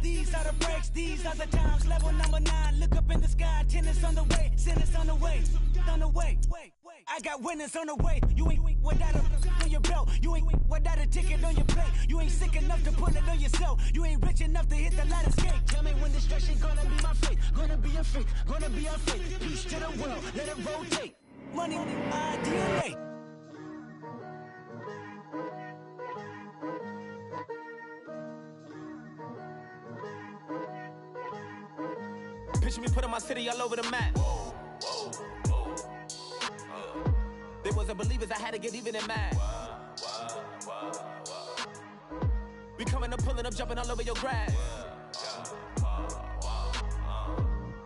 These are the breaks, these are the times. Level number 9, look up in the sky. Tennis on the way, sentence on the way, on the way. I got winners on the way. You ain't without a on your belt. You ain't without a ticket on your plate. You ain't sick enough to pull it on yourself. You ain't rich enough to hit the ladder skate. Tell me when destruction gonna be my fate. Gonna be a fate, gonna be a fate. Peace to the world, let it rotate. Money, my DNA. Picture me putting my city all over the map. They wasn't believers, I had to get even and mad. We coming up, pulling up, jumping all over your grass.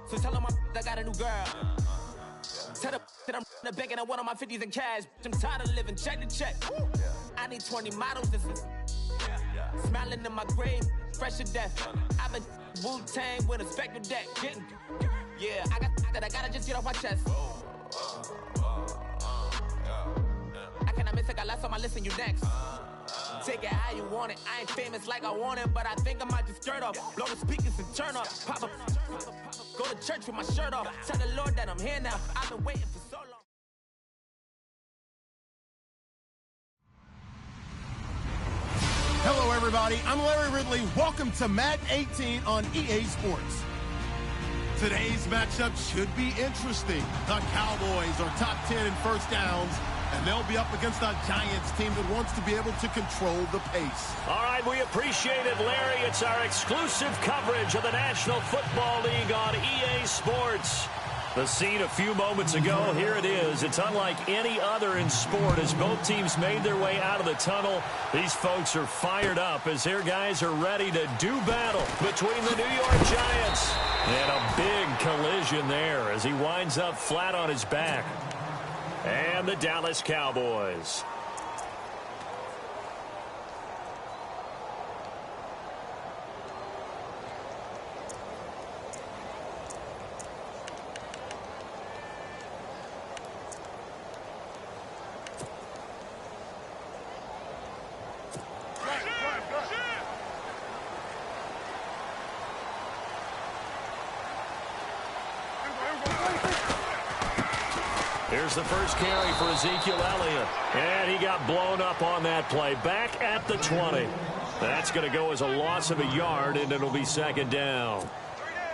So tell them I got a new girl. Tell them that I'm the bank and I want on my 50s in cash. I'm tired of living check to check. I need 20 models. This is smiling in my grave, fresh to death. I've been Wu-Tang with a spectral deck. Yeah, I gotta just get off my chest. I cannot miss, I got lots on my list and you next. Take it how you want it. I ain't famous like I want it, but I think I might just skirt off. Blow the speakers and turn up. Pop up. Go to church with my shirt off. Tell the Lord that I'm here now. I've been waiting for so long. Hello, everybody. I'm Larry Ridley. Welcome to Madden 18 on EA Sports. Today's matchup should be interesting. The Cowboys are top 10 in first downs, and they'll be up against a Giants team that wants to be able to control the pace. All right, we appreciate it, Larry. It's our exclusive coverage of the National Football League on EA Sports. The scene a few moments ago, here it is. It's unlike any other in sport as both teams made their way out of the tunnel. These folks are fired up as their guys are ready to do battle between the New York Giants. And a big collision there as he winds up flat on his back. And the Dallas Cowboys. Here's the first carry for Ezekiel Elliott. And he got blown up on that play. Back at the 20. That's going to go as a loss of a yard, and it'll be second down.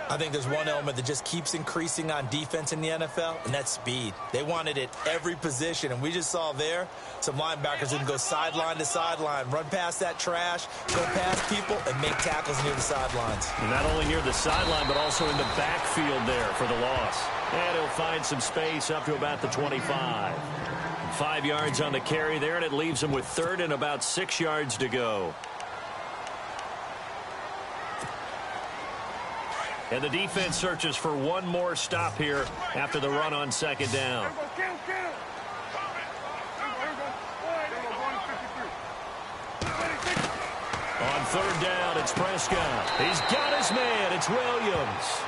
I think there's one element that just keeps increasing on defense in the NFL, and that's speed. They want it at every position, and we just saw there some linebackers who can go sideline to sideline, run past that trash, go past people, and make tackles near the sidelines. And not only near the sideline, but also in the backfield there for the loss. And he'll find some space up to about the 25. 5 yards on the carry there, and it leaves him with third and about 6 yards to go. And the defense searches for one more stop here after the run on second down. On third down, it's Prescott. He's got his man. It's Williams.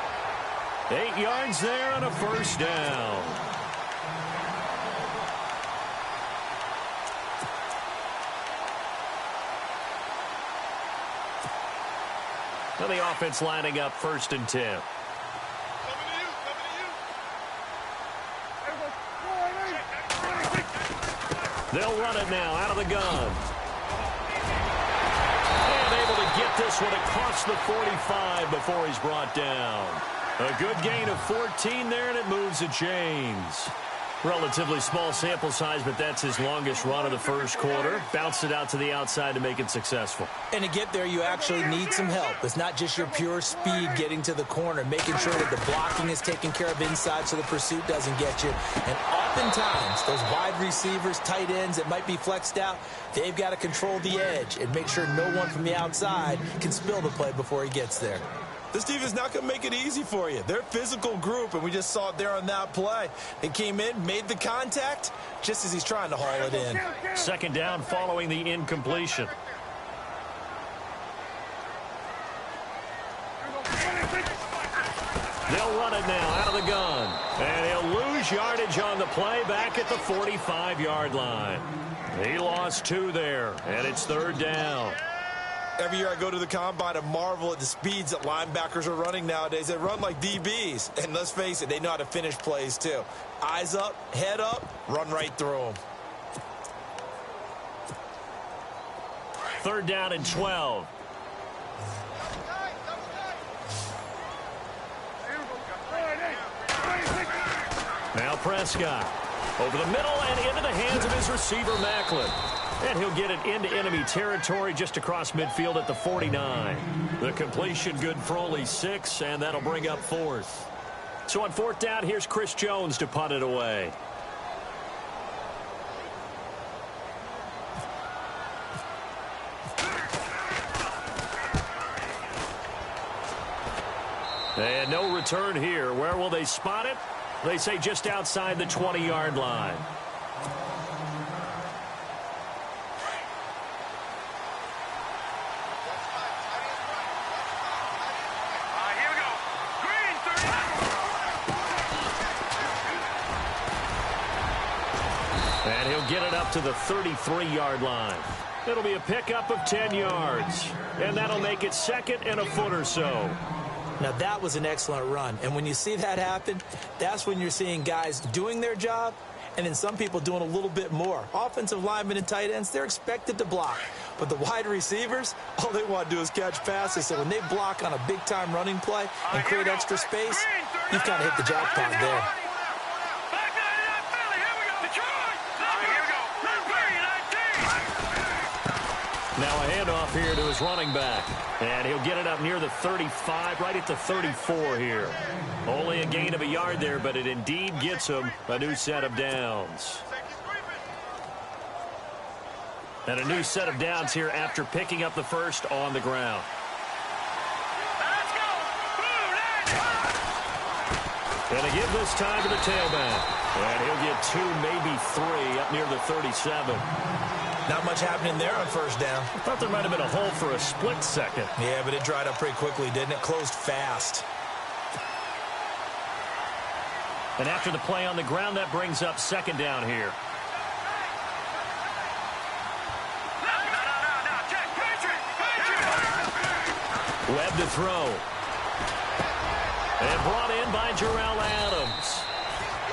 8 yards there on a first down. And the offense lining up first and 10. They'll run it now out of the gun. And able to get this one across the 45 before he's brought down. A good gain of 14 there, and it moves the chains. Relatively small sample size, but that's his longest run of the first quarter. Bounced it out to the outside to make it successful. And to get there, you actually need some help. It's not just your pure speed getting to the corner, making sure that the blocking is taken care of inside so the pursuit doesn't get you. And oftentimes, those wide receivers, tight ends that might be flexed out, they've got to control the edge and make sure no one from the outside can spill the play before he gets there. This team is not going to make it easy for you. They're a physical group, and we just saw it there on that play. They came in, made the contact, just as he's trying to haul it in. Second down following the incompletion. They'll run it now out of the gun. And he'll lose yardage on the play back at the 45-yard line. He lost 2 there, and it's third down. Every year I go to the combine and marvel at the speeds that linebackers are running nowadays. They run like DBs. And let's face it, they know how to finish plays too. Eyes up, head up, run right through them. 3rd down and 12. Now Prescott. Over the middle and into the hands of his receiver, Macklin. And he'll get it into enemy territory just across midfield at the 49. The completion good for only 6, and that'll bring up 4th. So on 4th down, here's Chris Jones to punt it away. And no return here. Where will they spot it? They say just outside the 20-yard line. And he'll get it up to the 33-yard line. It'll be a pickup of 10 yards. And that'll make it 2nd and a foot or so. Now, that was an excellent run. And when you see that happen, that's when you're seeing guys doing their job and then some people doing a little bit more. Offensive linemen and tight ends, they're expected to block. But the wide receivers, all they want to do is catch passes. So when they block on a big-time running play and create extra space, you've kind of hit the jackpot there. Now a handoff here to his running back. And he'll get it up near the 35, right at the 34 here. Only a gain of a yard there, but it indeed gets him a new set of downs. And a new set of downs here after picking up the first on the ground. And they give this time to the tailback. And he'll get 2, maybe 3 up near the 37. Not much happening there on 1st down. I thought there might have been a hole for a split second. Yeah, but it dried up pretty quickly, didn't it? Closed fast. And after the play on the ground, that brings up 2nd down here. Webb to throw. And brought in by Jarrell Adams.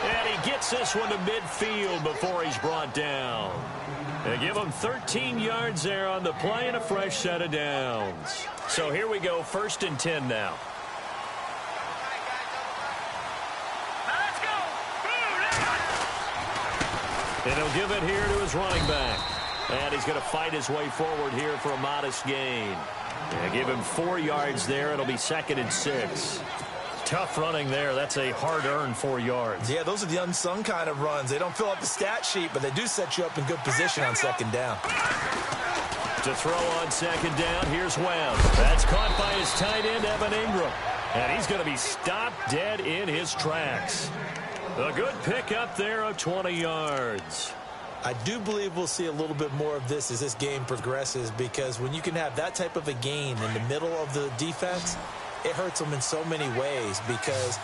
And he gets this one to midfield before he's brought down. They give him 13 yards there on the play and a fresh set of downs. So here we go, 1st and 10 now. And he'll give it here to his running back. And he's going to fight his way forward here for a modest gain. And give him 4 yards there. It'll be 2nd and 6. Tough running there. That's a hard-earned 4 yards. Yeah, those are the unsung kind of runs. They don't fill up the stat sheet, but they do set you up in good position on 2nd down. To throw on 2nd down, here's Webb. That's caught by his tight end, Evan Ingram. And he's going to be stopped dead in his tracks. A good pickup there of 20 yards. I do believe we'll see a little bit more of this as this game progresses, because when you can have that type of a gain in the middle of the defense, it hurts them in so many ways, because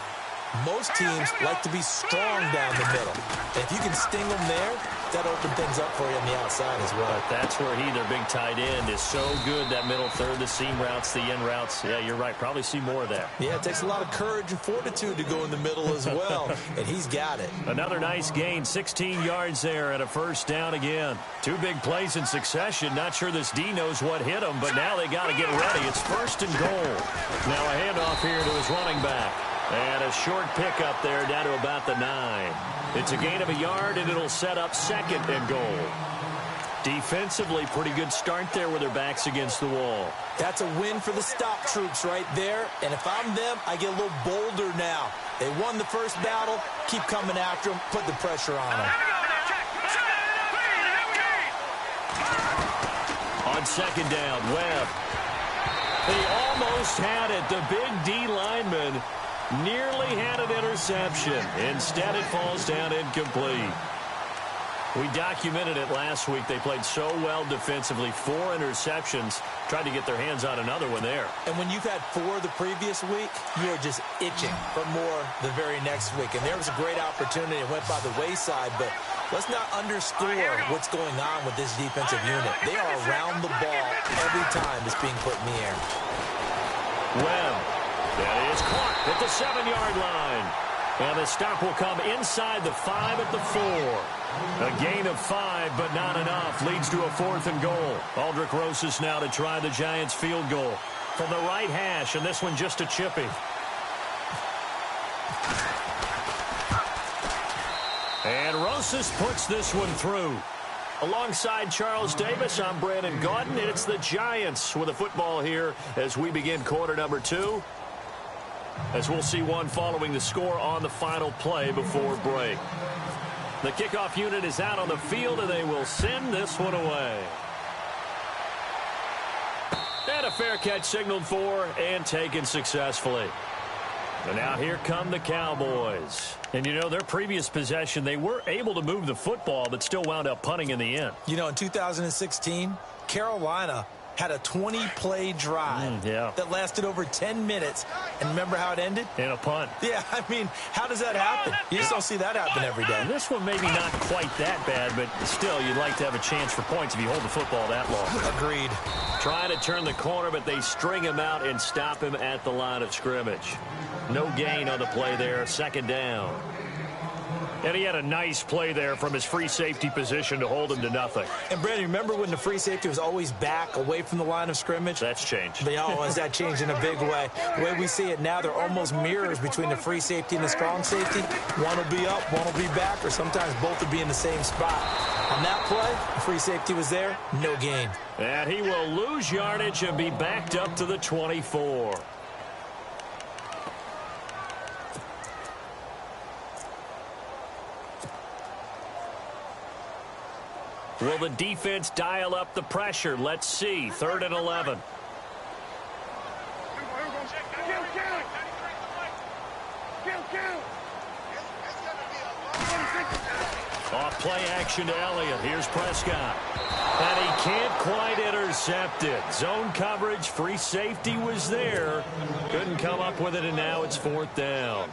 most teams like to be strong down the middle. And if you can sting them there, that opens things up for you on the outside as well. But that's where their big tight end, is so good, that middle third, the seam routes, the in routes. Yeah, you're right. Probably see more of that. Yeah, it takes a lot of courage and fortitude to go in the middle as well, and he's got it. Another nice gain, 16 yards there and a 1st down again. 2 big plays in succession. Not sure this D knows what hit him, but now they got to get ready. It's 1st and goal. Now a handoff here to his running back. And a short pickup there down to about the 9. It's a gain of a yard, and it'll set up 2nd and goal. Defensively, pretty good start there with their backs against the wall. That's a win for the stop troops right there. And if I'm them, I get a little bolder now. They won the first battle. Keep coming after them. Put the pressure on them. On 2nd down, Webb. He almost had it. The big D lineman nearly had an interception. Instead, it falls down incomplete. We documented it last week. They played so well defensively. 4 interceptions. Tried to get their hands on another one there. And when you've had 4 the previous week, you are just itching for more the very next week. And there was a great opportunity. It went by the wayside, but let's not underscore what's going on with this defensive unit. They are around the ball every time it's being put in the air. Webb. That is caught at the 7-yard line. And the stop will come inside the 5 at the 4. A gain of 5, but not enough. Leads to a 4th and goal. Aldrich Rosas now to try the Giants field goal from the right hash, and this one just a chippy. And Rosas puts this one through. Alongside Charles Davis, I'm Brandon Gaudin. It's the Giants with a football here as we begin quarter number 2. As we'll see one following the score on the final play before break. The kickoff unit is out on the field, and they will send this one away. And a fair catch signaled for and taken successfully. And now here come the Cowboys. And, you know, their previous possession, they were able to move the football, but still wound up punting in the end. You know, in 2016, Carolina had a 20-play drive that lasted over 10 minutes. And remember how it ended? In a punt. Yeah, I mean, how does that happen? You just don't see that happen every day. And this one maybe not quite that bad, but still, you'd like to have a chance for points if you hold the football that long. Agreed. Trying to turn the corner, but they string him out and stop him at the line of scrimmage. No gain on the play there, 2nd down. And he had a nice play there from his free safety position to hold him to nothing. And, Brandon, remember when the free safety was always back away from the line of scrimmage? That's changed. But, has that changed in a big way? The way we see it now, they're almost mirrors between the free safety and the strong safety. One will be up, one will be back, or sometimes both will be in the same spot. On that play, the free safety was there, no gain. And he will lose yardage and be backed up to the 24. Will the defense dial up the pressure? Let's see. 3rd and 11. Off play action to Elliott. Here's Prescott. And he can't quite intercept it. Zone coverage, free safety was there. Couldn't come up with it, and now it's 4th down.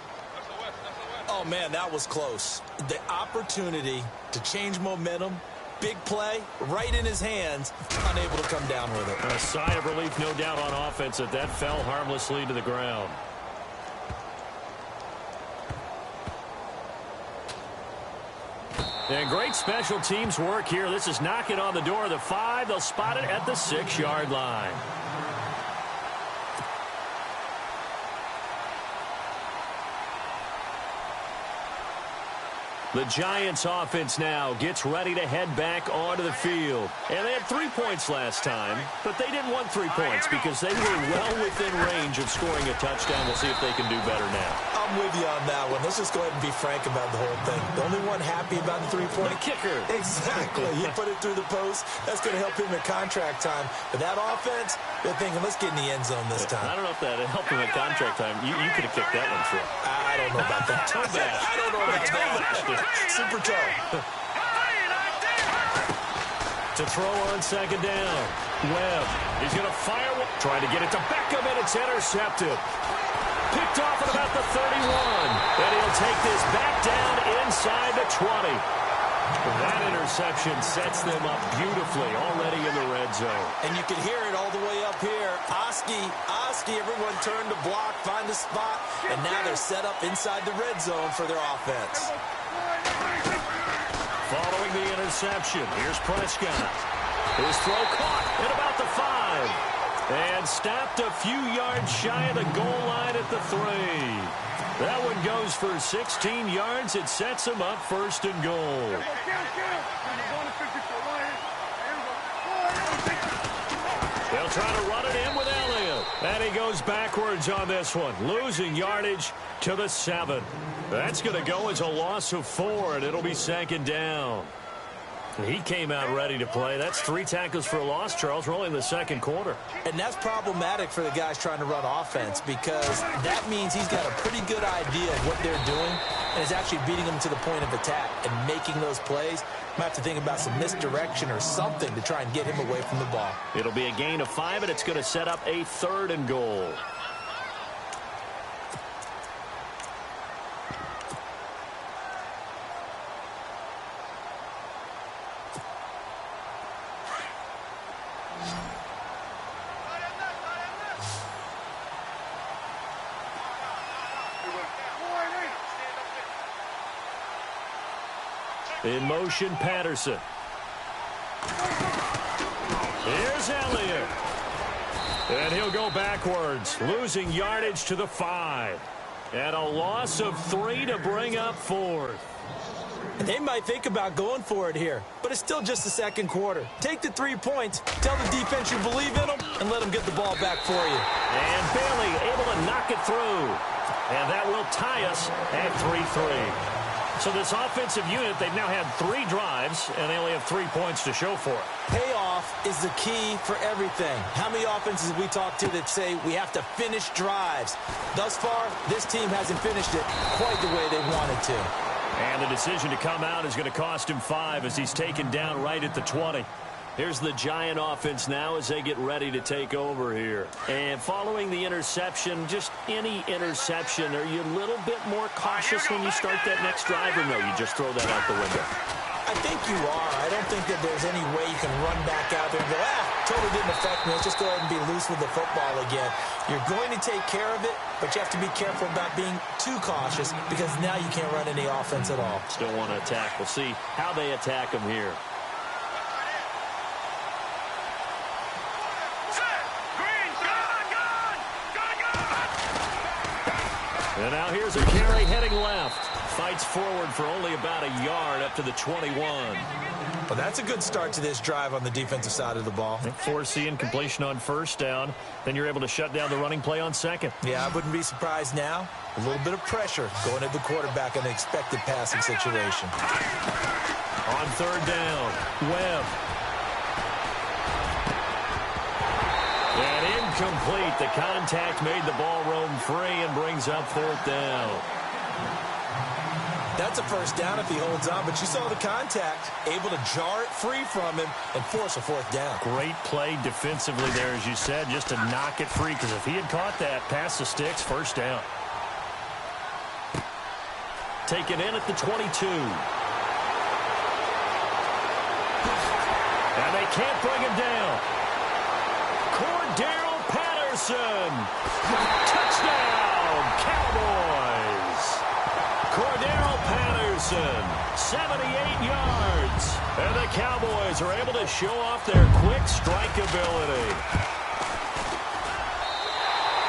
Oh, man, that was close. The opportunity to change momentum. Big play, right in his hands, unable to come down with it. A sigh of relief, no doubt, on offense that fell harmlessly to the ground. And great special teams work here. This is knocking on the door of the 5. They'll spot it at the 6-yard line. The Giants offense now gets ready to head back onto the field. And they had 3 points last time, but they didn't want 3 points because they were well within range of scoring a touchdown. We'll see if they can do better now. I'm with you on that one. Let's just go ahead and be frank about the whole thing. The only one happy about the 3-point? The kicker. Exactly. He put it through the post. That's going to help him in contract time. But that offense, they're thinking, let's get in the end zone this time. I don't know if that helped him in contract time. You could have kicked that one through. I don't know about that. Toe bash. I don't know about that. Super toe. To throw on 2nd down. Webb. He's going to fire. Trying to get it to Beckham, and it's intercepted. Picked off at about the 31. And he'll take this back down inside the 20. That interception sets them up beautifully already in the red zone. And you can hear it all the way up here. Oski, everyone turned to block, find a spot, and now they're set up inside the red zone for their offense. Following the interception, here's Prescott. His throw caught at about the 5. And stopped a few yards shy of the goal line at the 3. That one goes for 16 yards. It sets him up 1st and goal. They'll try to run it in with Elliott. And he goes backwards on this one, losing yardage to the 7. That's going to go as a loss of 4, and it'll be 2nd down. He came out ready to play. That's 3 tackles for a loss, Charles. We're only in the 2nd quarter. And that's problematic for the guys trying to run offense because that means he's got a pretty good idea of what they're doing and is actually beating them to the point of attack and making those plays. Might have to think about some misdirection or something to try and get him away from the ball. It'll be a gain of 5, and it's going to set up a 3rd and goal. In motion, Patterson. Here's Elliott. And he'll go backwards, losing yardage to the 5. And a loss of 3 to bring up 4th. They might think about going for it here, but it's still just the second quarter. Take the 3 points, tell the defense you believe in them, and let them get the ball back for you. And Bailey able to knock it through. And that will tie us at 3-3. So this offensive unit, they've now had 3 drives, and they only have 3 points to show for it. Payoff is the key for everything. How many offenses we talk to that say we have to finish drives? Thus far, this team hasn't finished it quite the way they wanted to. And the decision to come out is going to cost him 5 as he's taken down right at the 20. Here's the Giant offense now as they get ready to take over here. And following the interception, just any interception, are you a little bit more cautious when you start that next drive, or no, you just throw that out the window? I think you are. I don't think that there's any way you can run back out there and go, totally didn't affect me. Let's just go ahead and be loose with the football again. You're going to take care of it, but you have to be careful about being too cautious because now you can't run any offense at all. Still want to attack. We'll see how they attack them here. And now here's a carry heading left. Fights forward for only about a yard up to the 21. Well, that's a good start to this drive on the defensive side of the ball. Forcing completion on 1st down. Then you're able to shut down the running play on 2nd. Yeah, I wouldn't be surprised now. A little bit of pressure going at the quarterback in an expected passing situation. On 3rd down, Webb. And incomplete. The contact made the ball roam free and brings up 4th down. That's a 1st down if he holds on, but you saw the contact, able to jar it free from him and force a 4th down. Great play defensively there, as you said, just to knock it free, because if he had caught that, past the sticks, 1st down. Taken in at the 22. And they can't bring him down. Cordero Patterson. Touchdown, Cowboys. Cordero Patterson, 78 yards. And the Cowboys are able to show off their quick strike ability.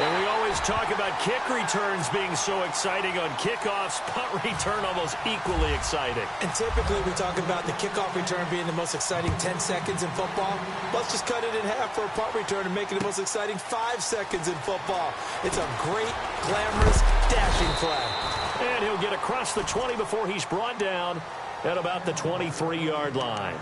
And we always talk about kick returns being so exciting on kickoffs. Punt return almost equally exciting. And typically we talk about the kickoff return being the most exciting 10 seconds in football. Let's just cut it in half for a punt return and make it the most exciting 5 seconds in football. It's a great, glamorous, dashing play. And he'll get across the 20 before he's brought down at about the 23-yard line.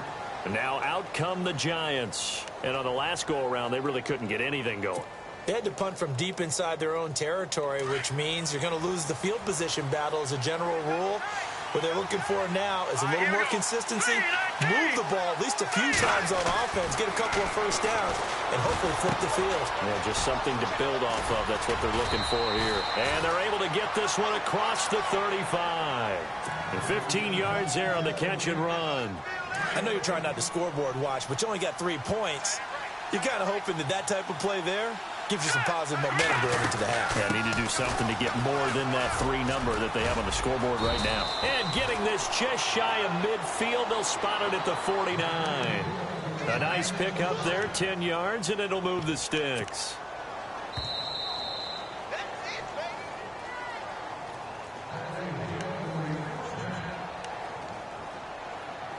And now out come the Giants. And on the last go-around, they really couldn't get anything going. They had to punt from deep inside their own territory, which means you're going to lose the field position battle as a general rule. What they're looking for now is a little more consistency, move the ball at least a few times on offense, get a couple of 1st downs, and hopefully flip the field. Yeah, just something to build off of. That's what they're looking for here. And they're able to get this one across the 35. And 15 yards there on the catch and run. I know you're trying not to scoreboard watch, but you only got 3 points. You're kind of hoping that that type of play there gives you some positive momentum going into the half. Yeah, need to do something to get more than that 3 number that they have on the scoreboard right now. And getting this just shy of midfield, they'll spot it at the 49. A nice pick up there, 10 yards, and it'll move the sticks.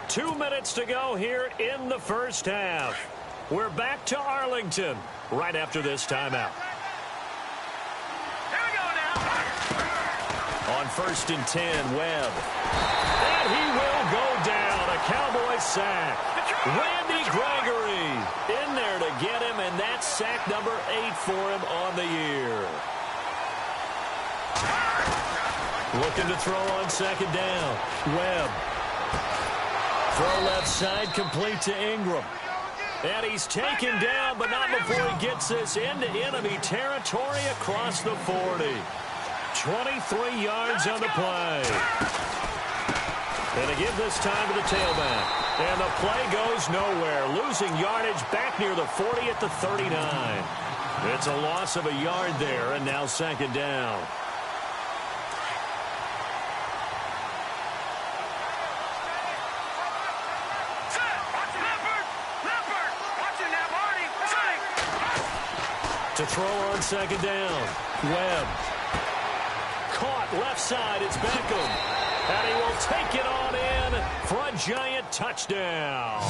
Two minutes to go here in the first half. We're back to Arlington right after this timeout. Here we go now. On 1st and 10, Webb. And he will go down. A Cowboy sack. Randy Gregory in there to get him, and that's sack number 8 for him on the year. Looking to throw on 2nd down. Webb. Throw left side, complete to Ingram. And he's taken down, but not before he gets this into enemy territory across the 40. 23 yards on the play. And they give this time to the tailback. And the play goes nowhere. Losing yardage back near the 40 at the 39. It's a loss of a yard there, and now second down. To throw on second down. Webb. Caught left side. It's Beckham. And he will take it on in for a Giant touchdown.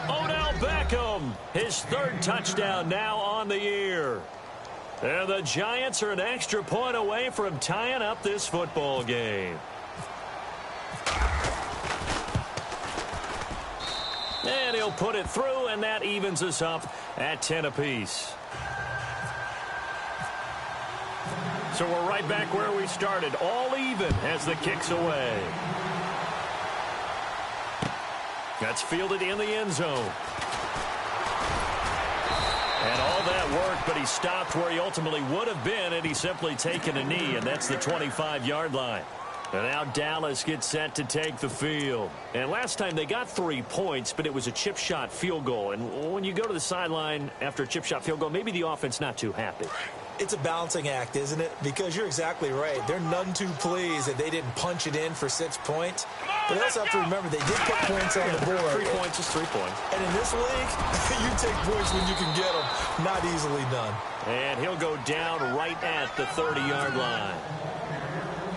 Odell Beckham, his third touchdown now on the year. And the Giants are an extra point away from tying up this football game. And he'll put it through, and that evens us up at 10 apiece. So we're right back where we started, all even as the kick's away. That's fielded in the end zone. And all that worked, but he stopped where he ultimately would have been, and he's simply taken a knee, and that's the 25-yard line. And now Dallas gets set to take the field. And last time they got 3 points, but it was a chip shot field goal. And when you go to the sideline after a chip shot field goal, maybe the offense not too happy. It's a balancing act, isn't it? Because you're exactly right. They're none too pleased that they didn't punch it in for 6 points. But they also have to remember they did put points on the board. 3 points is 3 points. And in this league, you take points when you can get them. Not easily done. And he'll go down right at the 30-yard line.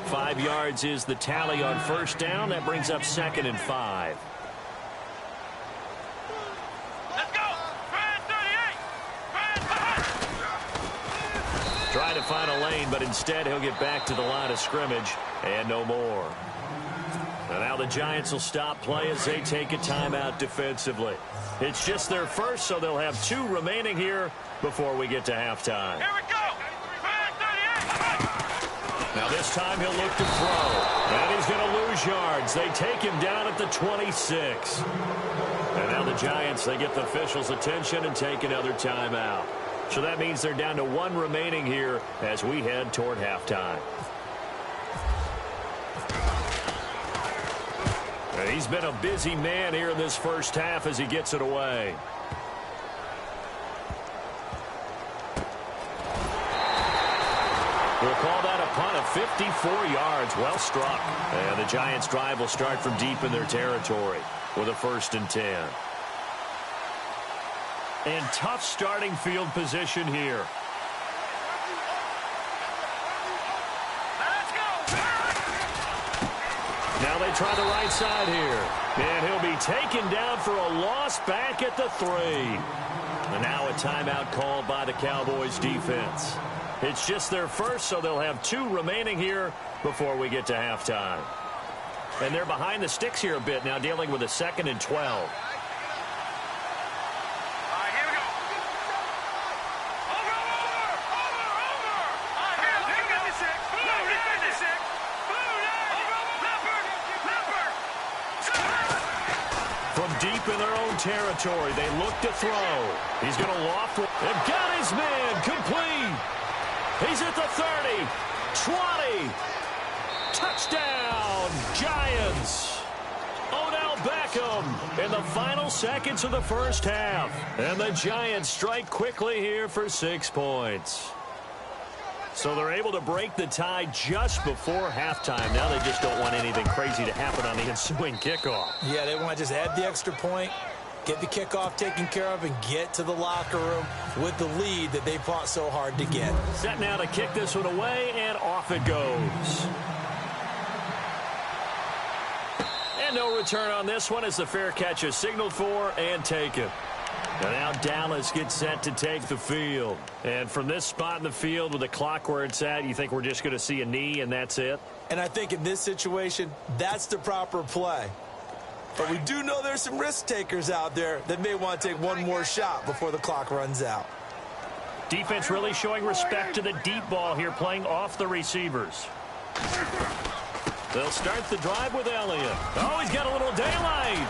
5 yards is the tally on first down. That brings up 2nd and 5. Let's go! Brad 38! Trying to find a lane, but instead he'll get back to the line of scrimmage and no more. And now the Giants will stop play as they take a timeout defensively. It's just their first, so they'll have 2 remaining here before we get to halftime. Here we go! Brad 38! Now this time he'll look to throw. And he's going to lose yards. They take him down at the 26. And now the Giants, they get the officials' attention and take another timeout. So that means they're down to 1 remaining here as we head toward halftime. And he's been a busy man here in this first half as he gets it away. We'll call that a punt of 54 yards. Well struck. And the Giants' drive will start from deep in their territory with a 1st and 10. And tough starting field position here. Let's go! Now they try the right side here. And he'll be taken down for a loss back at the 3. And now a timeout called by the Cowboys defense. It's just their first, so they'll have 2 remaining here before we get to halftime. And they're behind the sticks here a bit now, dealing with a 2nd and 12. All right, here we go. Over! All right, here, 56. Blue, 56. Blue, Leopard. From deep in their own territory, they look to throw. He's going to loft it. And got his man complete. He's at the 30, 20, touchdown, Giants. Odell Beckham in the final seconds of the first half. And the Giants strike quickly here for 6 points. So they're able to break the tie just before halftime. Now they just don't want anything crazy to happen on the ensuing kickoff. Yeah, they want to just add the extra point, get the kickoff taken care of, and get to the locker room with the lead that they fought so hard to get. Set now to kick this one away, and off it goes. And no return on this one as the fair catch is signaled for and taken. And now Dallas gets set to take the field. And from this spot in the field with the clock where it's at, you think we're just going to see a knee and that's it? And I think in this situation, that's the proper play. But we do know there's some risk takers out there that may want to take one more shot before the clock runs out. Defense really showing respect to the deep ball here, playing off the receivers. They'll start the drive with Elliott. Oh, he's got a little daylight.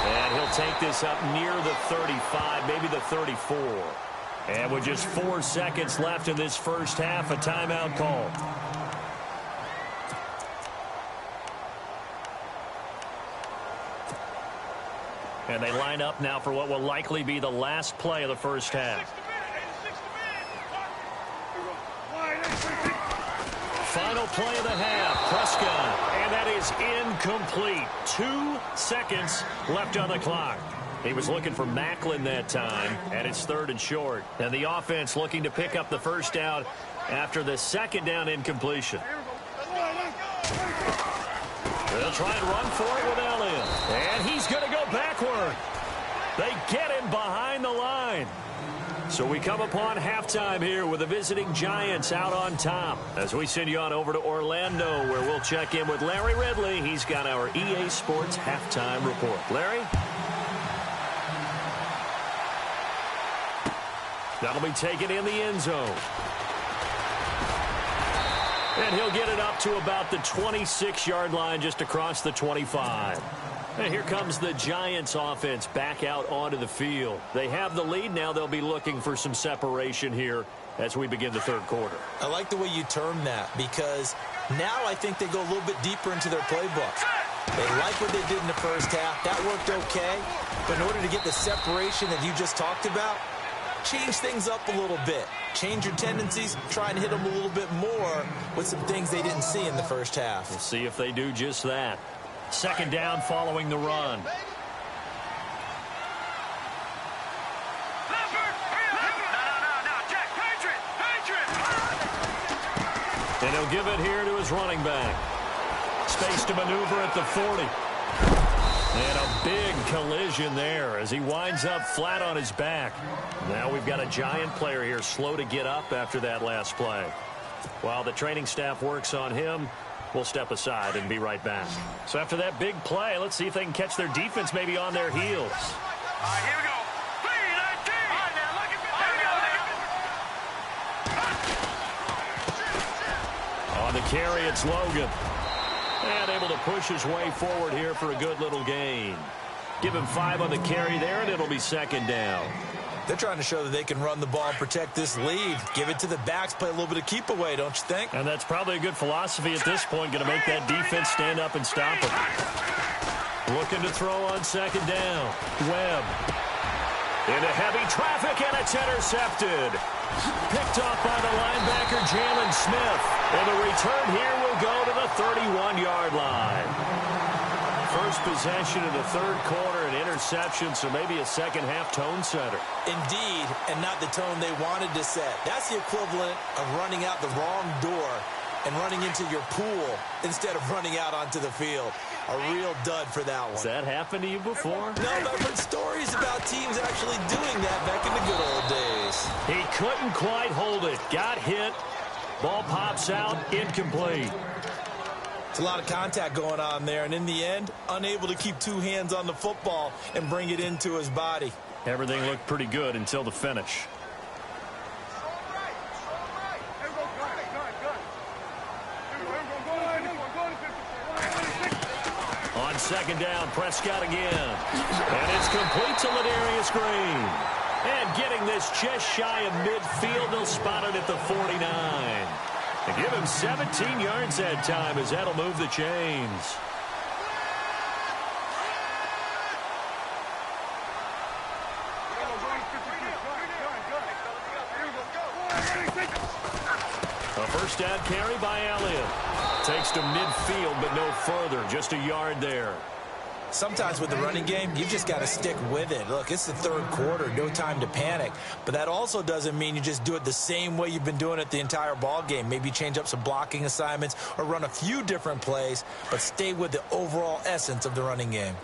And he'll take this up near the 35, maybe the 34. And with just 4 seconds left in this first half, a timeout call. And they line up now for what will likely be the last play of the first half. Final play of the half, Prescott, and that is incomplete. 2 seconds left on the clock. He was looking for Macklin that time, and it's 3rd and short. And the offense looking to pick up the first down after the second down incompletion. They'll try and run for it with Elliott. And he's going to go backward. They get him behind the line. So we come upon halftime here with the visiting Giants out on top. As we send you on over to Orlando, where we'll check in with Larry Ridley. He's got our EA Sports halftime report. Larry? That'll be taken in the end zone. And he'll get it up to about the 26-yard line, just across the 25. And here comes the Giants offense back out onto the field. They have the lead now. They'll be looking for some separation here as we begin the third quarter. I like the way you term that, because now I think they go a little bit deeper into their playbook. They like what they did in the first half. That worked okay. But in order to get the separation that you just talked about, change things up a little bit. Change your tendencies, try and hit them a little bit more with some things they didn't see in the first half. We'll see if they do just that. Second down following the run. And he'll give it here to his running back. Space to maneuver at the 40. And a big collision there as he winds up flat on his back. Now we've got a Giant player here slow to get up after that last play. While the training staff works on him, we'll step aside and be right back. So after that big play, let's see if they can catch their defense maybe on their heels. All right, here we go. 3-19. All right, now, look at me. On the carry, it's Logan. And able to push his way forward here for a good little gain. Give him 5 on the carry there, and it'll be second down. They're trying to show that they can run the ball and protect this lead. Give it to the backs, play a little bit of keep away, don't you think? And that's probably a good philosophy at this point, going to make that defense stand up and stop him. Looking to throw on second down. Webb. Into heavy traffic, and it's intercepted. Picked off by the linebacker, Jalen Smith. And the return here will go to the 31-yard line. First possession of the third quarter, an interception, so maybe a second-half tone setter. Indeed, and not the tone they wanted to set. That's the equivalent of running out the wrong door and running into your pool instead of running out onto the field. A real dud for that one. Has that happened to you before? No, but I've heard stories about teams actually doing that back in the good old days. He couldn't quite hold it. Got hit. Ball pops out. Incomplete. It's a lot of contact going on there, and in the end, unable to keep 2 hands on the football and bring it into his body. Everything looked pretty good until the finish. On second down, Prescott again. And it's complete to Ladarius Green. And getting this just shy of midfield, they'll spot it at the 49. And give him 17 yards that time as that'll move the chains. A first down carry by Elliott. Takes to midfield, but no further. Just a yard there. Sometimes with the running game, you've just got to stick with it. Look, it's the third quarter, no time to panic. But that also doesn't mean you just do it the same way you've been doing it the entire ball game. Maybe change up some blocking assignments or run a few different plays, but stay with the overall essence of the running game.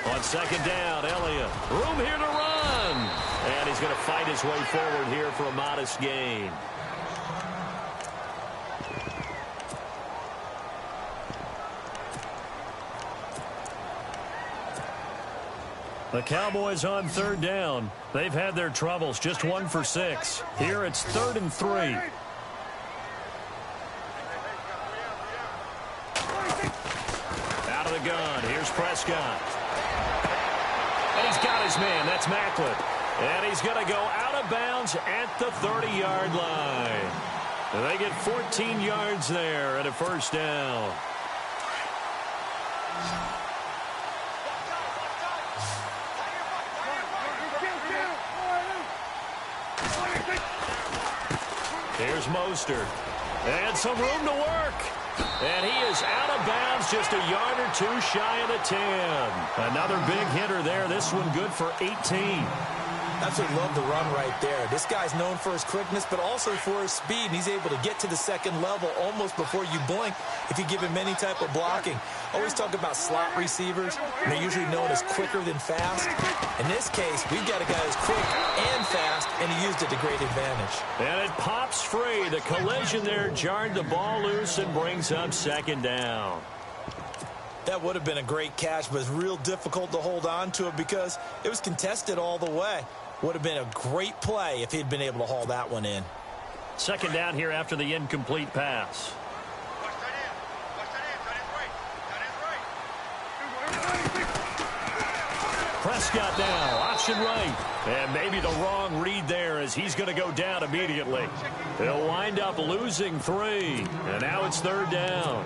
On second down, Elliott. Room here to run. And he's going to fight his way forward here for a modest gain. The Cowboys on third down. They've had their troubles, just 1 for 6. Here it's 3rd and 3. Out of the gun, here's Prescott. And he's got his man, that's Macklin. And he's going to go out of bounds at the 30-yard line. And they get 14 yards there at a first down. Here's Mostert. And some room to work. And he is out of bounds, just a yard or two shy of the 10. Another big hitter there. This one good for 18. Absolutely love the run right there. This guy's known for his quickness, but also for his speed. And he's able to get to the second level almost before you blink if you give him any type of blocking. Always talk about slot receivers, and they're usually known as quicker than fast. In this case, we've got a guy who's quick and fast, and he used it to great advantage. And it pops free. The collision there jarred the ball loose and brings up second down. That would have been a great catch, but it's real difficult to hold on to it because it was contested all the way. Would have been a great play if he'd been able to haul that one in. Second down here after the incomplete pass. Prescott now, option right. And maybe the wrong read there as he's going to go down immediately. He'll wind up losing 3. And now it's third down.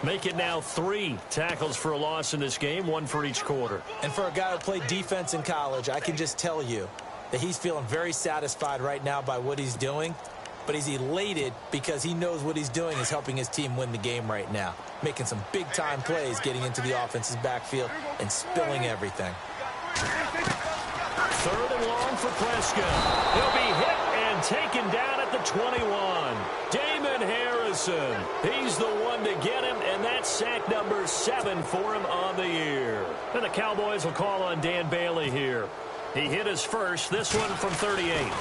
Make it now 3 tackles for a loss in this game, 1 for each quarter. And for a guy who played defense in college, I can just tell you that he's feeling very satisfied right now by what he's doing. But he's elated because he knows what he's doing is helping his team win the game right now. Making some big-time plays, getting into the offense's backfield, and spilling everything. 3rd and long for Prescott. He'll be hit and taken down at the 21. Damon Harrison. He's the one to get him, and that's sack number 7 for him on the year. And the Cowboys will call on Dan Bailey here. He hit his first, this one from 38.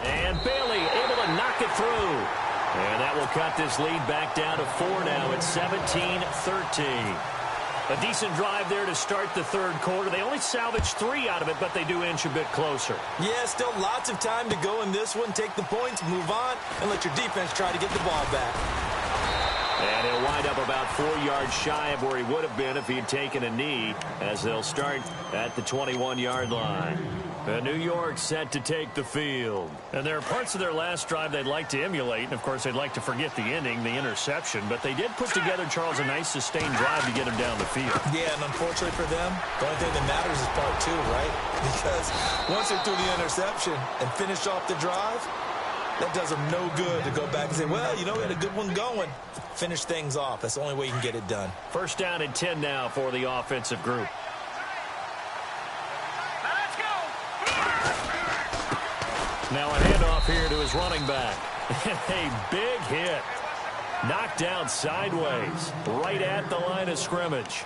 And Bailey able to knock it through. And that will cut this lead back down to 4 now. It's 17-13. A decent drive there to start the third quarter. They only salvaged 3 out of it, but they do inch a bit closer. Yeah, still lots of time to go in this one. Take the points, move on, and let your defense try to get the ball back. And he'll wind up about 4 yards shy of where he would have been if he had taken a knee, as they'll start at the 21-yard line. And New York set to take the field. And there are parts of their last drive they'd like to emulate. And, of course, they'd like to forget the ending, the interception. But they did put together, Charles, a nice sustained drive to get him down the field. Yeah, and unfortunately for them, the only thing that matters is part 2, right? Because once they threw the interception and finished off the drive, that does them no good to go back and say, well, you know, we had a good one going. Finish things off. That's the only way you can get it done. First down and 10 now for the offensive group. Now a handoff here to his running back. A big hit. Knocked down sideways, right at the line of scrimmage.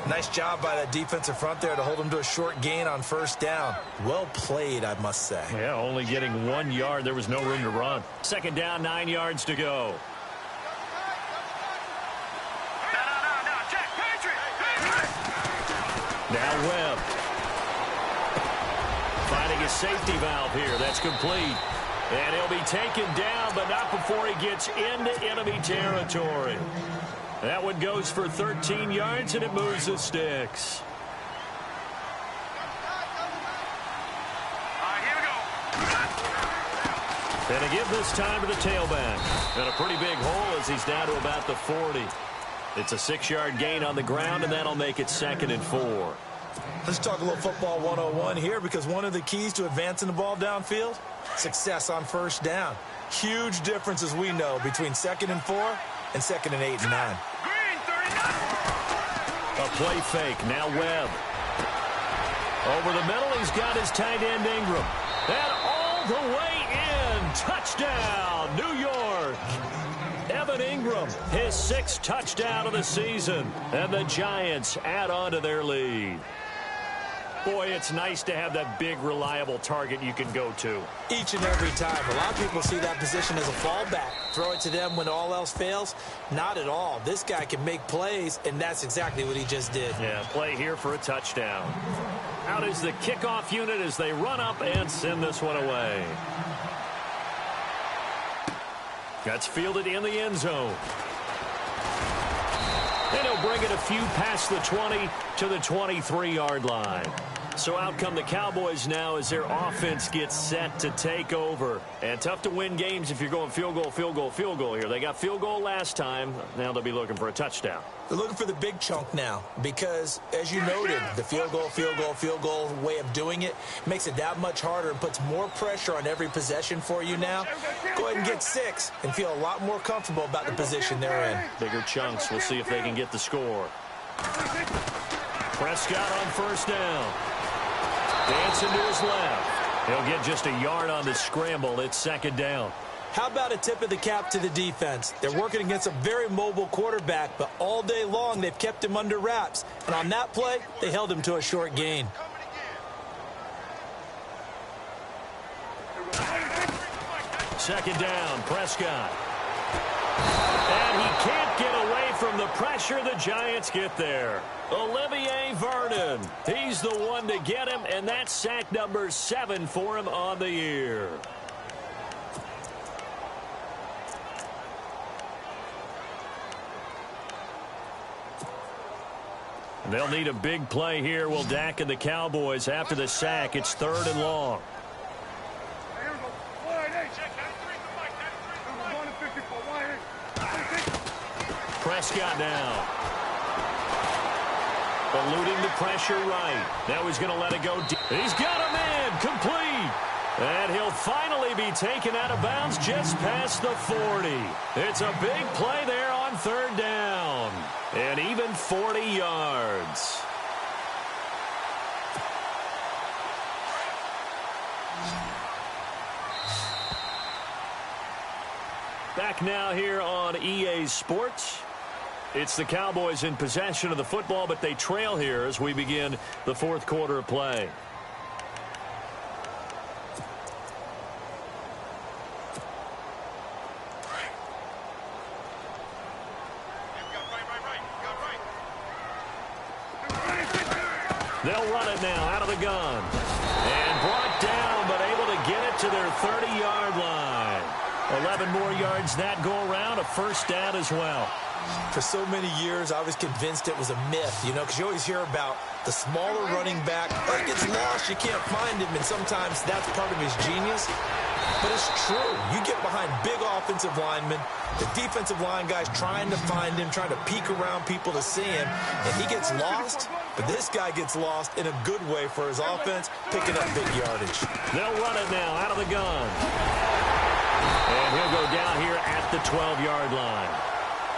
Nice job by that defensive front there to hold him to a short gain on first down. Well played, I must say. Yeah, only getting 1 yard. There was no room to run. Second down, 9 yards to go. Now Webb. Finding a safety valve here. That's complete. And he'll be taken down, but not before he gets into enemy territory. That one goes for 13 yards, and it moves the sticks. Here we go. And to give this time to the tailback. And a pretty big hole as he's down to about the 40. It's a 6-yard gain on the ground, and that'll make it 2nd and 4. Let's talk a little football 101 here, because one of the keys to advancing the ball downfield, success on first down. Huge difference, as we know, between 2nd and 4 and 2nd and 8 and 9. Green, 39. A play fake. Now Webb. Over the middle, he's got his tight end Ingram. And all the way in. Touchdown, New York. Evan Ingram, his 6th touchdown of the season. And the Giants add on to their lead. Boy, it's nice to have that big, reliable target you can go to. Each and every time. A lot of people see that position as a fallback. Throw it to them when all else fails. Not at all. This guy can make plays, and that's exactly what he just did. Yeah, play here for a touchdown. Out is the kickoff unit as they run up and send this one away. That's fielded in the end zone. And he'll bring it a few past the 20 to the 23-yard line. So out come the Cowboys now as their offense gets set to take over. And tough to win games if you're going field goal, field goal, field goal here. They got field goal last time. Now they'll be looking for a touchdown. They're looking for the big chunk now because, as you noted, the field goal way of doing it makes it that much harder and puts more pressure on every possession for you now. Go ahead and get 6 and feel a lot more comfortable about the position they're in. Bigger chunks. We'll see if they can get the score. Prescott on first down. Dancing to his left. He'll get just a yard on the scramble. It's second down. How about a tip of the cap to the defense? They're working against a very mobile quarterback, but all day long they've kept him under wraps. And on that play, they held him to a short gain. Second down, Prescott. And he can't get away from the pressure. The Giants get there. Olivier Vernon. He's the one to get him, and that's sack number 7 for him on the year. They'll need a big play here. Will Dak and the Cowboys after the sack. It's 3rd and long. Prescott now. Eluding the pressure right. Now he's going to let it go deep. He's got a man complete. And he'll finally be taken out of bounds just past the 40. It's a big play there on 3rd down. And even 40 yards. Back now here on EA Sports. It's the Cowboys in possession of the football, but they trail here as we begin the 4th quarter of play. They'll run it now out of the gun. And brought down, but able to get it to their 30-yard line. 11 more yards that go around, a first down as well. For so many years, I was convinced it was a myth, you know, because you always hear about the smaller running back. Oh, he gets lost, you can't find him, and sometimes that's part of his genius. But it's true. You get behind big offensive linemen, the defensive line guys trying to find him, trying to peek around people to see him, and he gets lost. But this guy gets lost in a good way for his offense, picking up big yardage. They'll run it now out of the gun. And he'll go down here at the 12-yard line.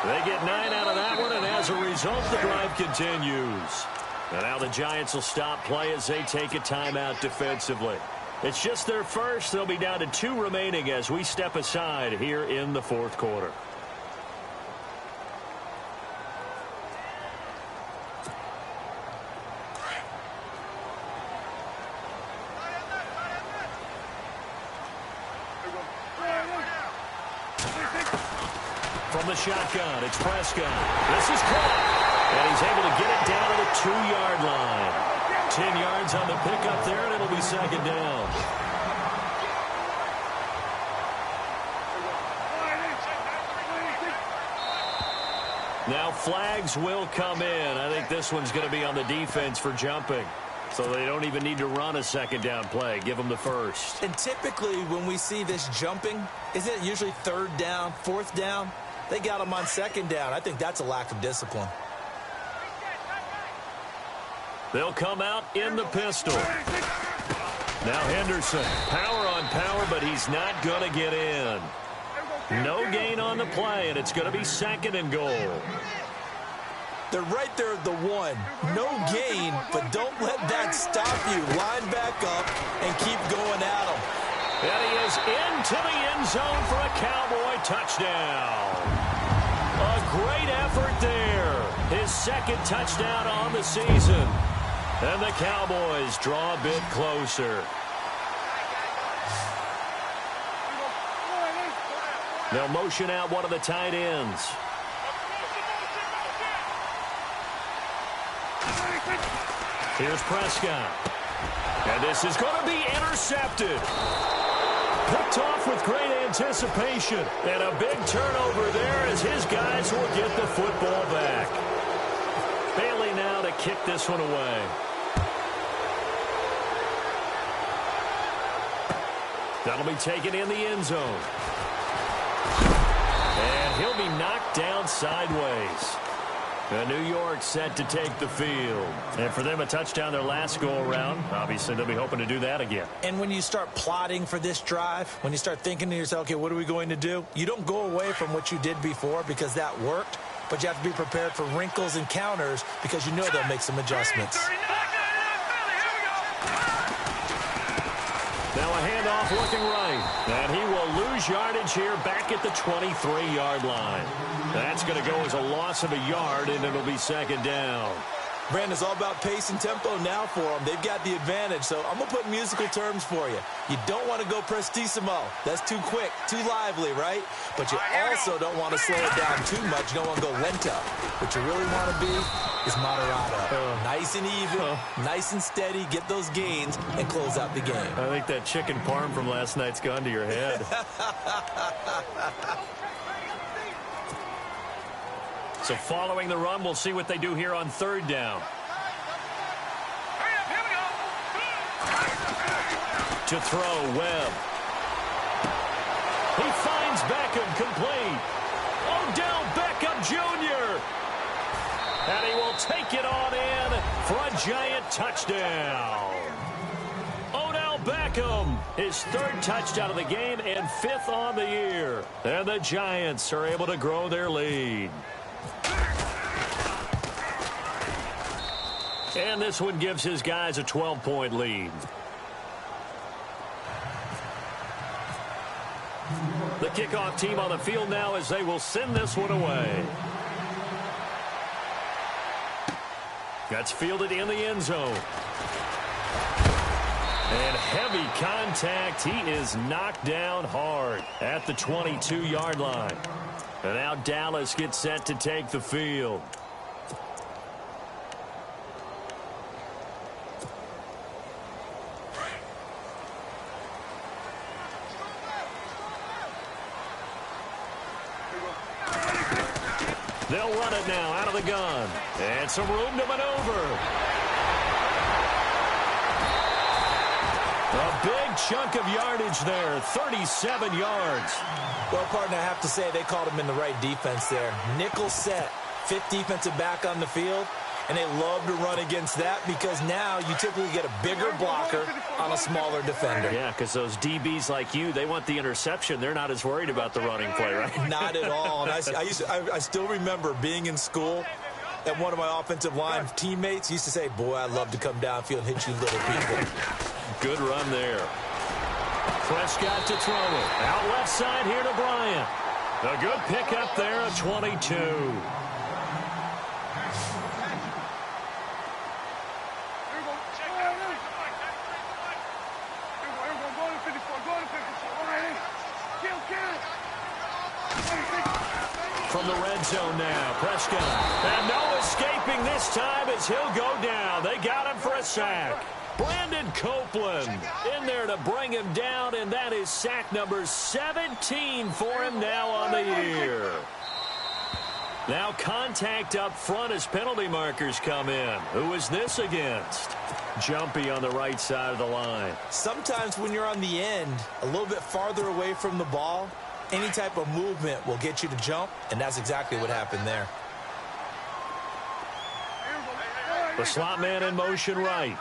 They get 9 out of that one, and as a result, the drive continues. And now the Giants will stop play as they take a timeout defensively. It's just their first. They'll be down to 2 remaining as we step aside here in the 4th quarter. From the shotgun, it's Prescott. This is caught. And he's able to get it down to the 2-yard line. 10 yards on the pickup there, and it'll be second down. Now flags will come in. I think this one's going to be on the defense for jumping. So they don't even need to run a second down play. Give them the first. And typically when we see this jumping, isn't it usually 3rd down, 4th down? They got him on 2nd down. I think that's a lack of discipline. They'll come out in the pistol. Now Henderson, power on power, but he's not going to get in. No gain on the play, and it's going to be 2nd and goal. They're right there at the 1. No gain, but don't let that stop you. Line back up and keep going at him. And he is into the end zone for a Cowboy touchdown. A great effort there. His 2nd touchdown on the season. And the Cowboys draw a bit closer. They'll motion out one of the tight ends. Here's Prescott. And this is going to be intercepted. Picked off with great anticipation. And a big turnover there as his guys will get the football back. Bailey now to kick this one away. That'll be taken in the end zone. And he'll be knocked down sideways. New York set to take the field. And for them, a touchdown their last go-around. Obviously, they'll be hoping to do that again. And when you start plotting for this drive, when you start thinking to yourself, okay, what are we going to do? You don't go away from what you did before because that worked, but you have to be prepared for wrinkles and counters because you know they'll make some adjustments. Now a handoff looking right. And he will lose yardage here back at the 23-yard line. That's going to go as a loss of a yard, and it'll be second down. Brandon, it's all about pace and tempo now for them. They've got the advantage, so I'm going to put musical terms for you. You don't want to go prestissimo. That's too quick, too lively, right? But you also don't want to slow it down too much. You don't want to go lento. What you really want to be is moderato. Nice and even, nice and steady, get those gains, and close out the game. I think that chicken parm from last night's gone to your head. So following the run, we'll see what they do here on third down. To throw, Webb. He finds Beckham complete. Odell Beckham Jr. And he will take it on in for a giant touchdown. Odell Beckham, his third touchdown of the game and fifth on the year. And the Giants are able to grow their lead. And this one gives his guys a 12-point lead. The kickoff team on the field now as they will send this one away. That's fielded in the end zone. And heavy contact. He is knocked down hard at the 22-yard line. And now Dallas gets set to take the field. They'll run it now out of the gun. And some room to maneuver. A big chunk of yardage there, 37 yards. Well, partner, I have to say they called him in the right defense there. Nickel set, fifth defensive back on the field, and they love to run against that because now you typically get a bigger blocker on a smaller defender. Yeah, because those DBs like you, they want the interception. They're not as worried about the running play, right? Not at all. And I still remember being in school, and one of my offensive line teammates used to say, boy, I'd love to come downfield and hit you little people. Good run there. Prescott to throw it. Out left side here to Bryant. A good pickup there at 22. From the red zone now, Prescott. And no escaping this time as he'll go down. They got him for a sack. Brandon Copeland in there to bring him down, and that is sack number 17 for him now on the year. Now contact up front as penalty markers come in. Who is this against? Jumpy on the right side of the line. Sometimes when you're on the end, a little bit farther away from the ball, any type of movement will get you to jump, and that's exactly what happened there. The slot man in motion right.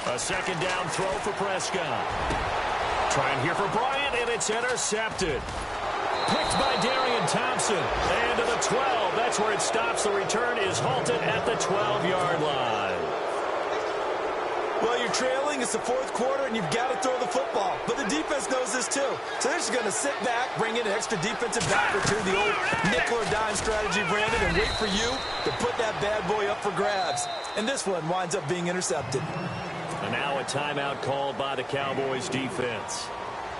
A second down throw for Prescott. Trying here for Bryant, and it's intercepted. Picked by Darian Thompson. And to the 12. That's where it stops. The return is halted at the 12-yard line. Well, you're trailing. It's the fourth quarter, and you've got to throw the football. But the defense knows this, too. So they're just going to sit back, bring in an extra defensive back or two, the old nickel or dime strategy, Brandon, and wait for you to put that bad boy up for grabs. And this one winds up being intercepted. And now a timeout called by the Cowboys defense.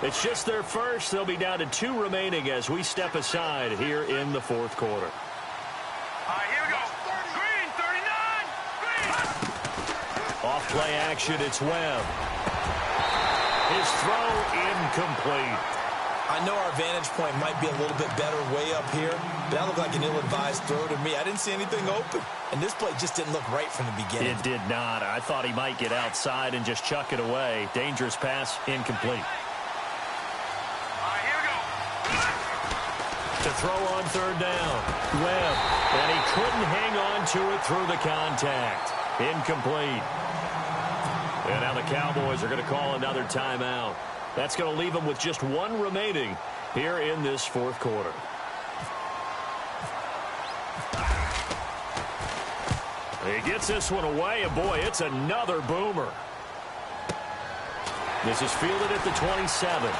It's just their first. They'll be down to 2 remaining as we step aside here in the fourth quarter. All right, here we go. Green, 39. Green. Off play action, it's Webb. His throw incomplete. I know our vantage point might be a little bit better way up here, but that looked like an ill-advised throw to me. I didn't see anything open, and this play just didn't look right from the beginning. It did not. I thought he might get outside and just chuck it away. Dangerous pass, incomplete. All right, here we go. To throw on third down, Webb, and he couldn't hang on to it through the contact. Incomplete. And now the Cowboys are going to call another timeout. That's going to leave them with just 1 remaining here in this fourth quarter. He gets this one away, and boy, it's another boomer. This is fielded at the 27.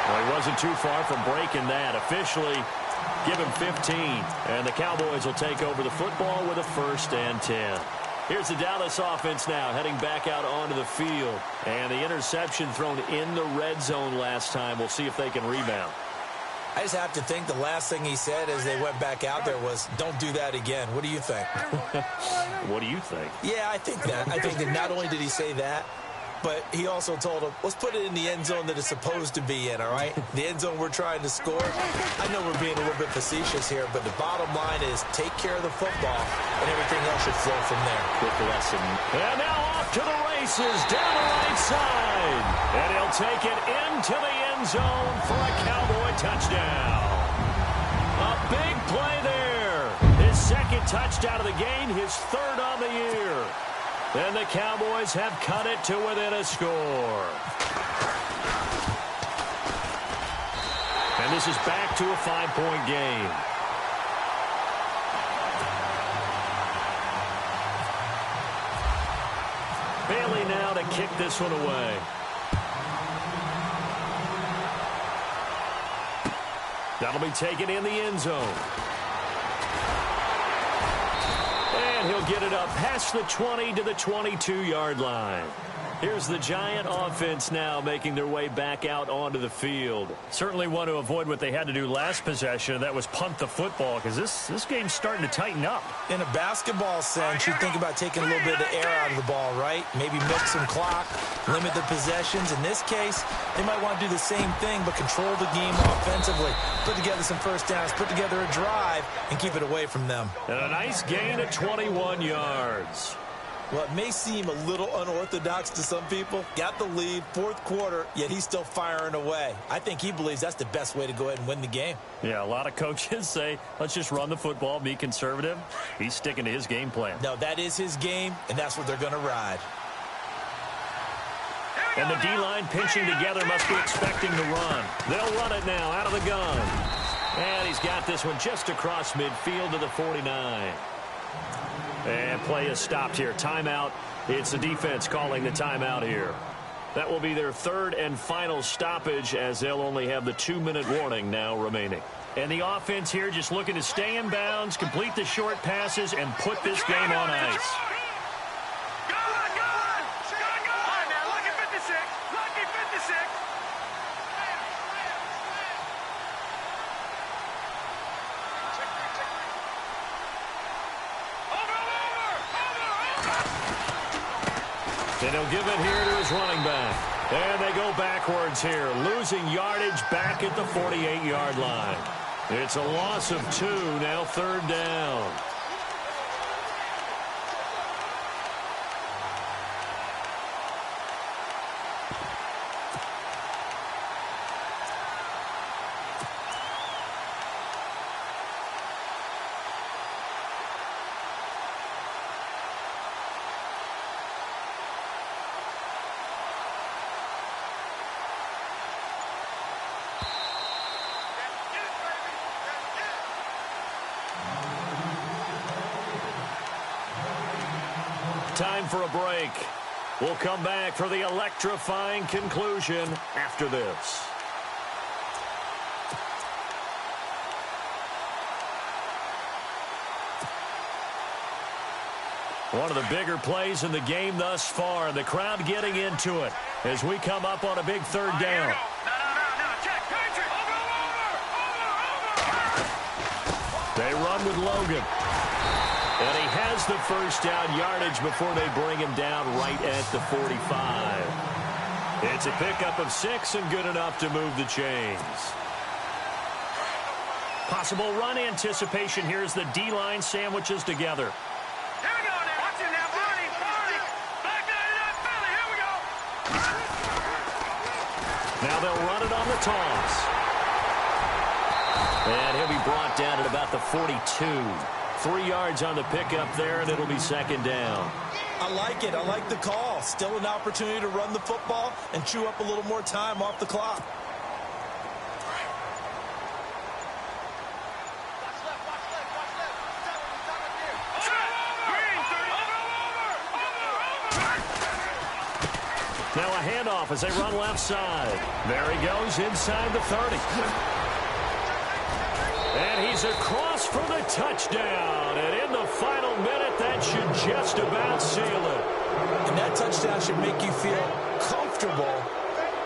Well, he wasn't too far from breaking that. Officially, give him 15. And the Cowboys will take over the football with a 1st and 10. Here's the Dallas offense now heading back out onto the field. And the interception thrown in the red zone last time. We'll see if they can rebound. I just have to think the last thing he said as they went back out there was, don't do that again. What do you think? What do you think? Yeah, I think that. I think that not only did he say that, but he also told him, let's put it in the end zone that it's supposed to be in, all right? The end zone we're trying to score. I know we're being a little bit facetious here, but the bottom line is take care of the football, and everything else should flow from there. Quick lesson. And now off to the races down the right side. And he'll take it into the end zone for a Cowboy touchdown. A big play there. His 2nd touchdown of the game, his 3rd on the year. And the Cowboys have cut it to within a score. And this is back to a 5-point game. Bailey now to kick this one away. That'll be taken in the end zone. And he'll get it up past the 20 to the 22-yard line. Here's the Giant offense now making their way back out onto the field. Certainly want to avoid what they had to do last possession. That was punt the football, because this game's starting to tighten up. In a basketball sense, you think about taking a little bit of the air out of the ball, right? Maybe milk some clock, limit the possessions. In this case, they might want to do the same thing, but control the game offensively. Put together some first downs, put together a drive, and keep it away from them. And a nice gain of 21 yards. Well, it may seem a little unorthodox to some people. Got the lead, fourth quarter, yet he's still firing away. I think he believes that's the best way to go ahead and win the game. Yeah, a lot of coaches say, let's just run the football, be conservative. He's sticking to his game plan. No, that is his game, and that's what they're going to ride. And the D-line pinching together must be expecting to run. They'll run it now out of the gun. And he's got this one just across midfield to the 49. And play is stopped here. Timeout. It's the defense calling the timeout here. That will be their 3rd and final stoppage, as they'll only have the 2-minute warning now remaining. And the offense here just looking to stay in bounds, complete the short passes, and put this game on ice. Go on, go on. Go on now. Lucky 56. Lucky 56. And he'll give it here to his running back. And they go backwards here, losing yardage back at the 48-yard line. It's a loss of 2, now 3rd down. time for a break. We'll come back for the electrifying conclusion after this. One of the bigger plays in the game thus far. The crowd getting into it as we come up on a big third down. No, check. Over. They run with Logan. And he has the first down yardage before they bring him down right at the 45. It's a pickup of 6 and good enough to move the chains. Possible run anticipation. Here's the D-line sandwiches together. Here we go now. Watch it now, Barney. Back down to that belly. Here we go. Now they'll run it on the toss. And he'll be brought down at about the 42. 3 yards on the pickup there, and it'll be second down. I like it. I like the call. Still an opportunity to run the football and chew up a little more time off the clock. Now a handoff as they run left side. There he goes inside the 30. And he's across for the touchdown. And in the final minute, that should just about seal it. And that touchdown should make you feel comfortable.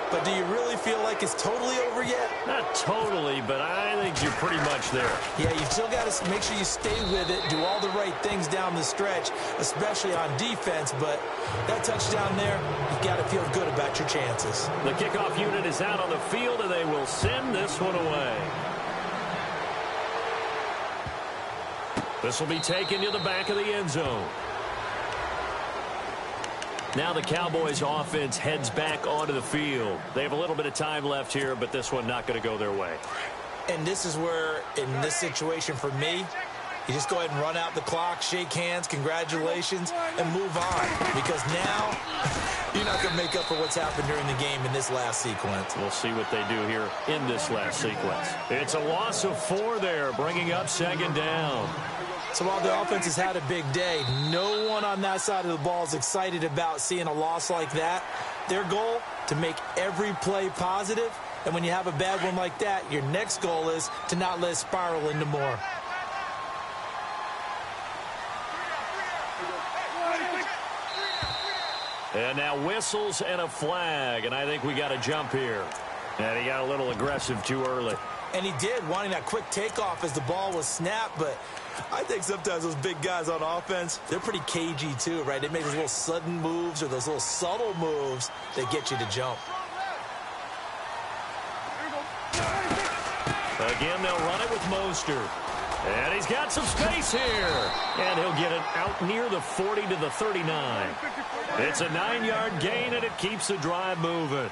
But do you really feel like it's totally over yet? Not totally, but I think you're pretty much there. Yeah, you've still got to make sure you stay with it, do all the right things down the stretch, especially on defense. But that touchdown there, you've got to feel good about your chances. The kickoff unit is out on the field, and they will send this one away. This will be taken to the back of the end zone. Now the Cowboys offense heads back onto the field. They have a little bit of time left here, but this one not going to go their way. And this is where, in this situation for me, you just go ahead and run out the clock, shake hands, congratulations, and move on. Because now, you're not going to make up for what's happened during the game in this last sequence. We'll see what they do here in this last sequence. It's a loss of 4 there, bringing up second down. So while the offense has had a big day, no one on that side of the ball is excited about seeing a loss like that. Their goal, to make every play positive. And when you have a bad one like that, your next goal is to not let it spiral into more. And now whistles and a flag, and I think we got a jump here. And he got a little aggressive too early. And he did, wanting that quick takeoff as the ball was snapped, but I think sometimes those big guys on offense, they're pretty cagey too, right? They make those little sudden moves or those little subtle moves that get you to jump. Again, they'll run it with Mostert. And he's got some space here. And he'll get it out near the 40 to the 39. It's a 9-yard gain, and it keeps the drive moving.